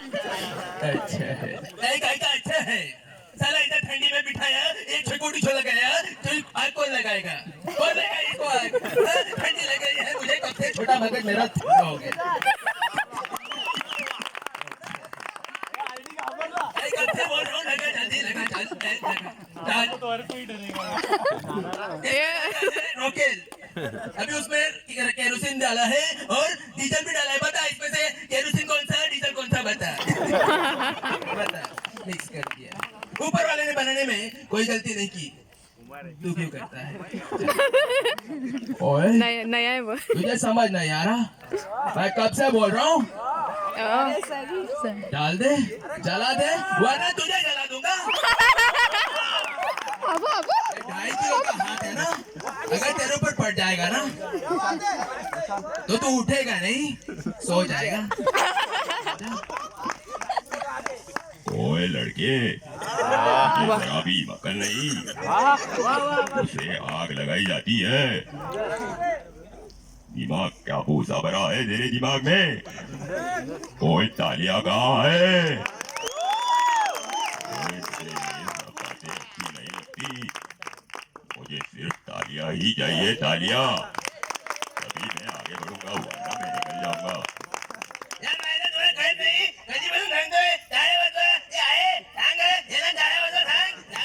अच्छा है काय का अच्छा है साला इधर ठंडी में बिठाया एक छोटी छोला गया तो आग कौन लगाएगा इसको आग ठंडी लग गई है मुझे कब से छोटा मगज मेरा ठंडा हो गया कब से बोल रहा हूँ लगा जल्दी लगा रॉकेल अभी उसमें केरोसिन डाला है और डीजल भी डाला है बता इसमें से केरोसिन कौन सा डीजल कौन सा बता मिक्स कर दिया ऊपर वाले ने बनाने में कोई गलती नहीं की तू क्यों करता है ओए नया है वो। तुझे समझ नहीं आ रहा मैं कब से बोल रहा हूँ डाल दे जला दे वरना तुझे जला दूंगा 2.5 किलो का हाथ है ना अगर तेरे ऊपर पड़ जाएगा ना तो तू उठेगा नहीं सो जाएगा ओए लड़के शराबी मक्खन नहीं उसे आग लगाई जाती है दिमाग क्या भूसा भरा है तेरे दिमाग में ओए तालियां कहाँ है नहीं लगती मुझे सिर्फ तालियां ही चाहिए तालियां तभी मैं आगे बढ़ूंगा वरना मैं निकल जाऊंगा यार मैंने तुम्हें कहीं नहीं कहीं बस सांगतोय काय बस हे आहे सांग याला काय बस सांग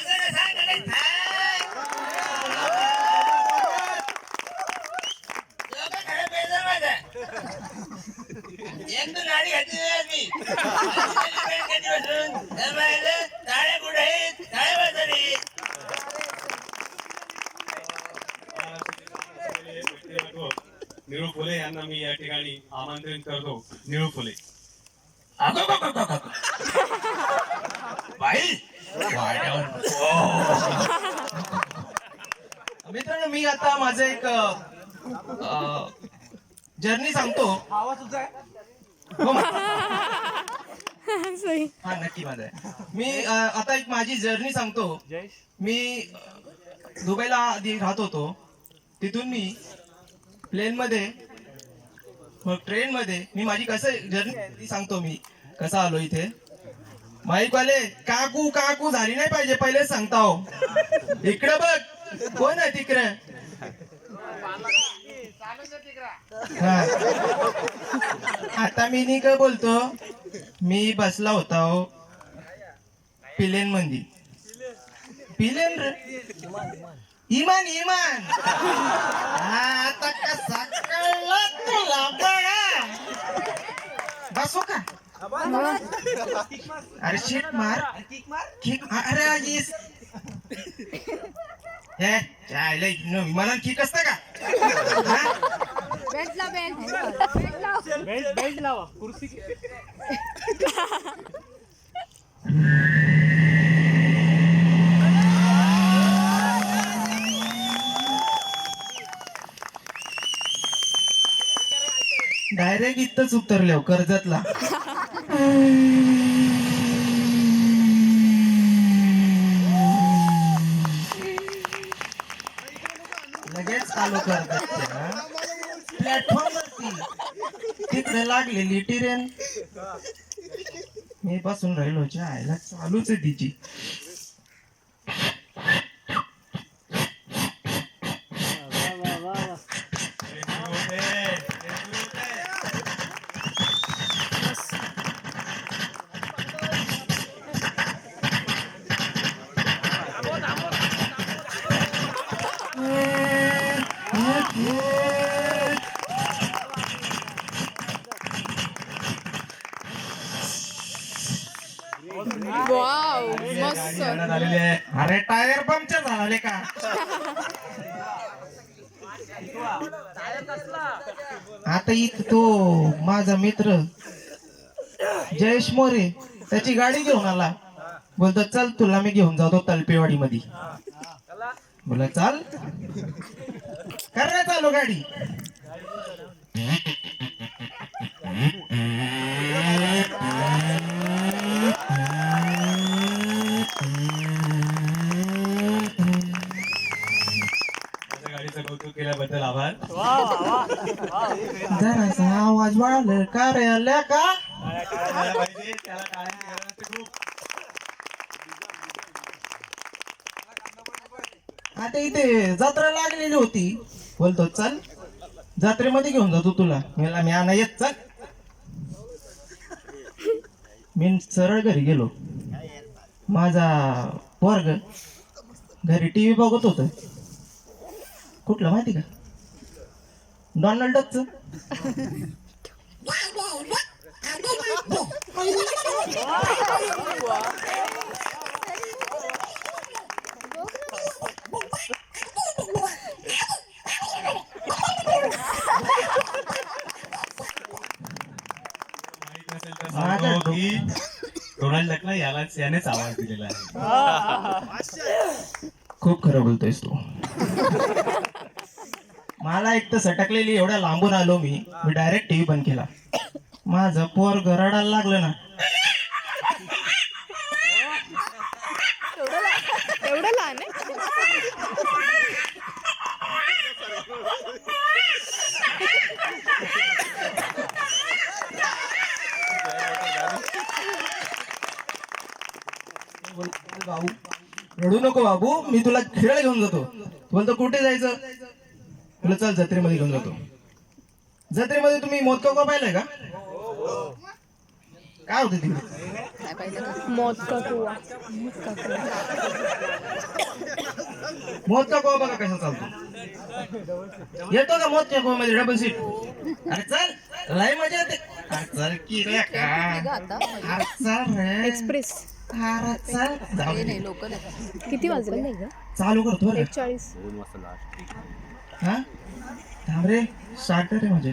अरे सांग लोक खरे पैसे माझा एक तो गाडी घातली मी कधी बसून टाळे कुठे आहेत टाळे बसरी निळू फुले यांना मी या ठिकाणी आमंत्रित करतो निळू फुले बाई मित्रांनो मी आता माझं एक जर्नी सांगतो हा नक्की माझा आहे मी आता एक माझी जर्नी सांगतो मी दुबईला आधी राहत होतो तिथून मी प्लेन मध्ये मग ट्रेन मध्ये मी माझी कसं जर्नी सांगतो मी कसा आलो इथे माईक वाले काकू काकू झाली नाही पाहिजे पहिले सांगता हो इकडे बघ कोण आहे तिकडे आता मी नाही काय बोलतो मी बसला होता हो प्लेन मध्ये प्लेन रे इमान इमान आता कसा कळला तुला बघा बसू का अरे शिट मार किक अरे येस हे चायले विमानात किक असतं का बेल्ट लावा कुर्सी डायरेक्ट इथंच उतरले कर्जतला लगेच चालू कर्जतच्या प्लॅटफॉर्म वरती तिकडे लागलेली ट्रेन मी बसून राहिलो आयला चालूच आहे तिची वाव मस्त अरे टायर पंक्चर झाले का आता इथं तो माझा मित्र जयेश मोरे त्याची गाडी घेऊन आला बोलतो चल तुला मी घेऊन जातो तलपेवाडी मध्ये बोला चाल कर ना चालू गाडी गाडीचं कौतुक केल्याबद्दल आभार जरासा आवाज वाढला का रे आल्या का पाहिजे ते त्याला टाळ्यांची गरज असते खूप. आता इथे जत्रा लागलेली होती, बोलतो चल जत्रेमध्ये घेऊन जातो तुला. मी आणा येत चल. मी सरळ घरी गेलो. माझा पोरग घरी टीव्ही बघत होत. कुठलं माहिती का? डोनाल्ड डकचं. माहित नसेल तर सांगतो की डोनाल्ड डकला यानेच आवाज दिलेला आहे. खूप खरं बोलतोयस तू. मला एक तर सटकलेली, एवढ्या लांबून आलो मी डायरेक्ट टीव्ही बंद केला. माझं पोर रडायला लागलं ना. एवढं लहान आहे. बाबू रडू नको बाबू, मी तुला खेळ घेऊन जातो. बोलतो कुठे जायचं? तुला चल जत्रेमध्ये घेऊन जातो. जत्रेमध्ये तुम्ही मोदका का पाहिलंय का? काय होते तिकडे? मोदका कुवा. मोदका कोवा बघा कसा चालतो. येतो का मोदका कोवा मध्ये डबल सीट? अरे चल लय मजा येते. अरे चल की रे का? अरे चल रे. एक्सप्रेस. अरे चल जाऊ दे. किती वाजले? चालू करतो रे. 41. हा थांब रे, स्टार्टर आहे माझे.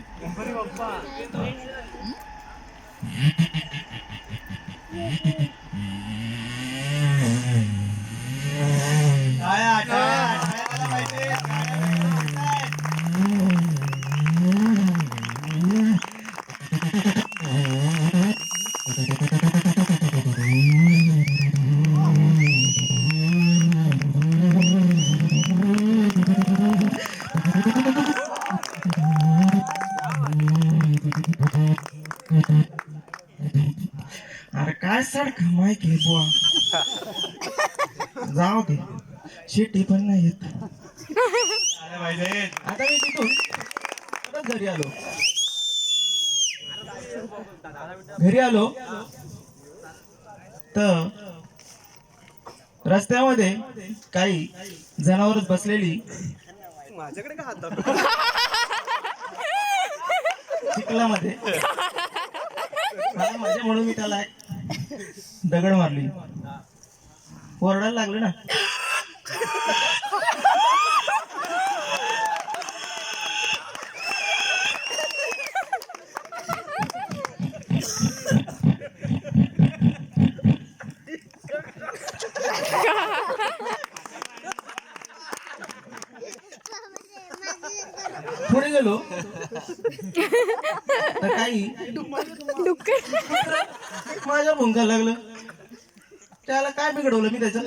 अरे काय सडक माहिती आहे बुवा. जाऊ दे, शिटी पण नाही येत. आलं पाहिजे. आता मी तिथून परत घरी आलो तर रस्त्यामध्ये काही जनावर बसलेली चिखलामध्ये. मला मजा म्हणून मी त्याला एक दगड मारली. ओरडायला लागले ना. पुढे गेलो तर काही माझ्या भुंका लागलं. त्याला काय बिघडवलं मी त्याचं?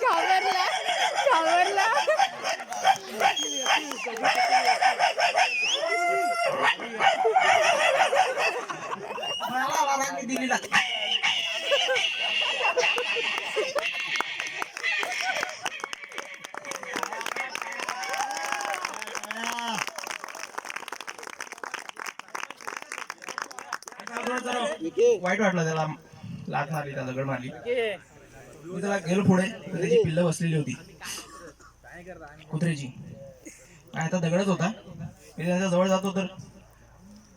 घाबरला. मला राग दिलेला. वाईट वाटलं त्याला. लाथ मारली, त्याला दगड मारली. मी त्याला गेलो पुढे, त्याची पिल्लं बसलेली होती कुत्र्याची. आता दगडच होता. मी त्याच्या जवळ जातो तर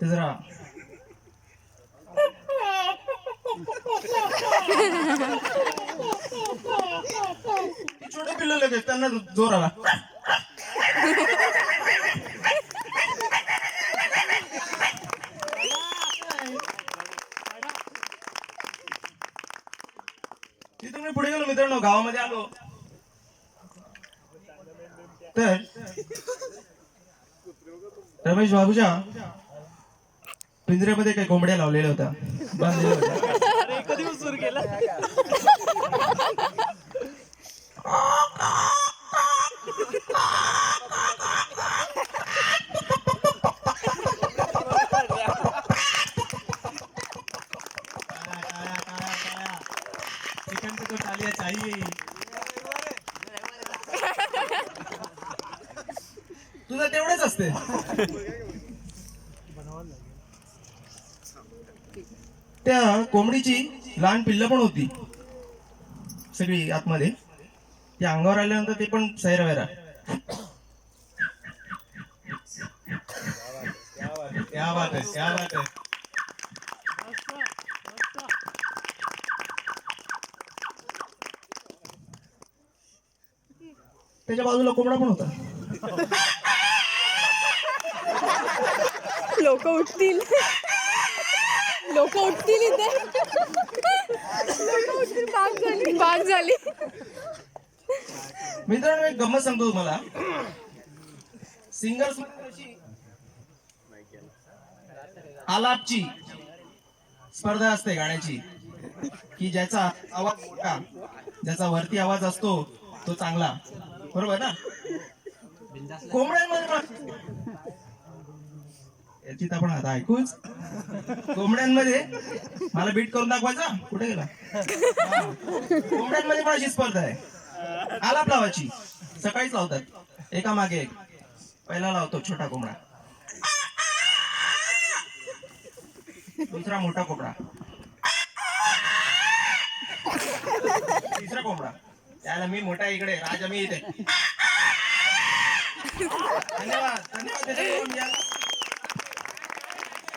ते जरा छोटे पिल्लं लगेच त्यांना जोर आला. तिथून मी पुढे गेलो मित्रांनो. गावामध्ये आलो तर रमेश बाबूच्या पिंजऱ्यामध्ये काही कोंबड्या लावलेल्या होत्या, बांधलेल्या होत्या. कधी सुरू केला? तालिया चाहिए. तुझं तेवढेच असते. त्या कोंबडीची लहान पिल्ल पण होती सगळी आतमध्ये. ती अंगावर आल्यानंतर ते पण सैरा वैरा. क्या बात है, क्या बात है. त्याच्या बाजूला कोंबडा पण होता. लोक उठतील लोक उठतील इथे बाग झाली. मित्रांनो एक गंमत सांगतो तुम्हाला. सिंगर्स आलापची स्पर्धा असते गाण्याची, की ज्याचा आवाज मोठा, ज्याचा वरती आवाज असतो तो चांगला. बरोबर ना? कोंबड्यांमध्ये पण याची तर आपण आता ऐकूच. कोंबड्यांमध्ये मला बीट करून दाखवायचा. कुठे गेला? कोंबड्यांमध्ये पण अशी स्पर्धा आहे. आलाप लावायची. सकाळीच लावतात, एका मागे एक. पहिला लावतो छोटा कोंबडा, दुसरा मोठा कोंबडा, तिसरा कोंबडा. त्याला मी मोठा इकडे, राजा मी इथे. धन्यवाद धन्यवाद.